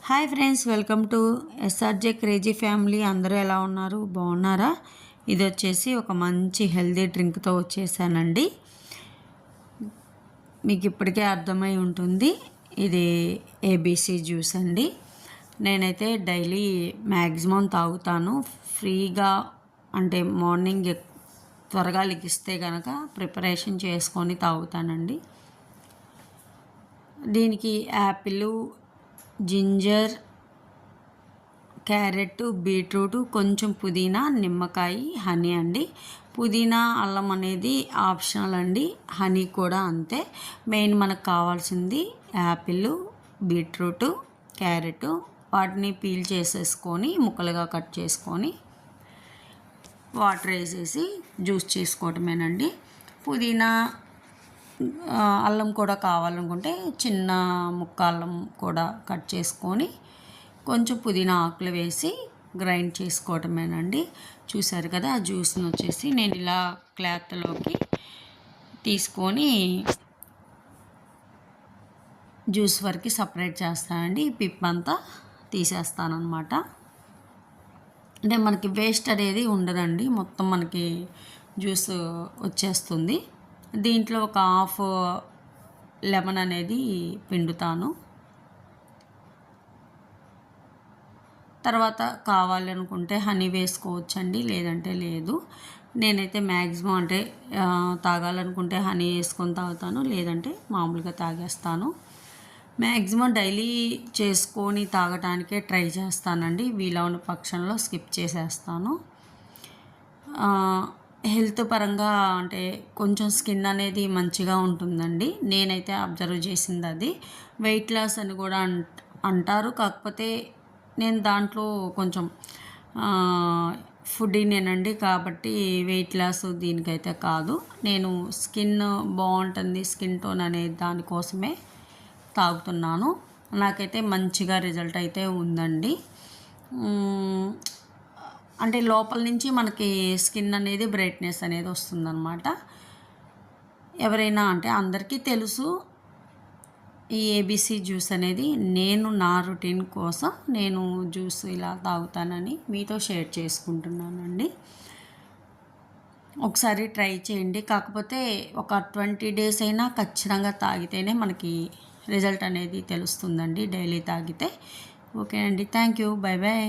Hi friends, welcome to SRJ crazy family. అందరూ ఎలా ఉన్నారు? బాగున్నారా? ఇది వచ్చేసి ఒక మంచి హెల్దీ డ్రింక్తో వచ్చేసానండి. మీకు ఇప్పటికే అర్థమై ఉంటుంది, ఇది ఏబీసీ జ్యూస్ అండి. నేనైతే డైలీ మ్యాక్సిమం తాగుతాను. ఫ్రీగా అంటే మార్నింగ్ త్వరగా లెగిస్తే కనుక ప్రిపరేషన్ చేసుకొని తాగుతానండి. దీనికి యాపిల్, జింజర్, క్యారెట్, బీట్రూట్, కొంచెం పుదీనా, నిమ్మకాయ, హనీ అండి. పుదీనా, అల్లం అనేది ఆప్షనల్ అండి. హనీ కూడా అంతే. మెయిన్ మనకు కావాల్సింది యాపిల్, బీట్రూట్, క్యారెట్. వాటిని పీల్ చేసేసుకొని ముక్కలుగా కట్ చేసుకొని వాటర్ వేసేసి జ్యూస్ చేసుకోవటమేనండి. పుదీనా, అల్లం కూడా కావాలనుకుంటే చిన్న ముక్క అల్లం కూడా కట్ చేసుకొని కొంచెం పుదీనా ఆకులు వేసి గ్రైండ్ చేసుకోవటమేనండి. చూసారు కదా, ఆ జ్యూస్ని వచ్చేసి నేను ఇలా క్లాత్లోకి తీసుకొని జ్యూస్ వరకు సపరేట్ చేస్తానండి. పిప్ అంతా తీసేస్తానమాట. అంటే మనకి వేస్ట్ అనేది ఉండదండి, మొత్తం మనకి జ్యూస్ వచ్చేస్తుంది. దీంట్లో ఒక హాఫ్ లెమన్ అనేది పిండుతాను. తర్వాత కావాలి అనుకుంటే హనీ వేసుకోవచ్చండి, లేదంటే లేదు. నేనైతే మ్యాక్సిమం అంటే తాగాలనుకుంటే హనీ వేసుకొని తాగుతాను, లేదంటే మామూలుగా తాగేస్తాను. మ్యాక్సిమం డైలీ చేసుకొని తాగటానికే ట్రై చేస్తానండి. వీలైన పక్షంలో స్కిప్ చేసేస్తాను. హెల్త్ పరంగా అంటే కొంచెం స్కిన్ అనేది మంచిగా ఉంటుందండి. నేనైతే అబ్జర్వ్ చేసింది అది. వెయిట్ లాస్ అని కూడా అంటారు. కాకపోతే నేను దాంట్లో కొంచెం ఫుడ్డీనేనండి, కాబట్టి వెయిట్ లాస్ దీనికైతే కాదు. నేను స్కిన్ బాగుంటుంది, స్కిన్ టోన్ అనే దానికోసమే తాగుతున్నాను. నాకైతే మంచిగా రిజల్ట్ అయితే ఉందండి. అంటే లోపల నుంచి మనకి స్కిన్ అనేది బ్రైట్నెస్ అనేది వస్తుందన్నమాట. ఎవరైనా అంటే అందరికీ తెలుసు ఈ ఏబీసీ జ్యూస్ అనేది. నేను నా రొటీన్ కోసం నేను జ్యూస్ ఇలా తాగుతానని మీతో షేర్ చేసుకుంటున్నానండి. ఒకసారి ట్రై చేయండి. కాకపోతే ఒక 20 days అయినా ఖచ్చితంగా తాగితేనే మనకి రిజల్ట్ అనేది తెలుస్తుందండి, డైలీ తాగితే. ఓకే అండి, థ్యాంక్ యూ, బాయ్ బాయ్.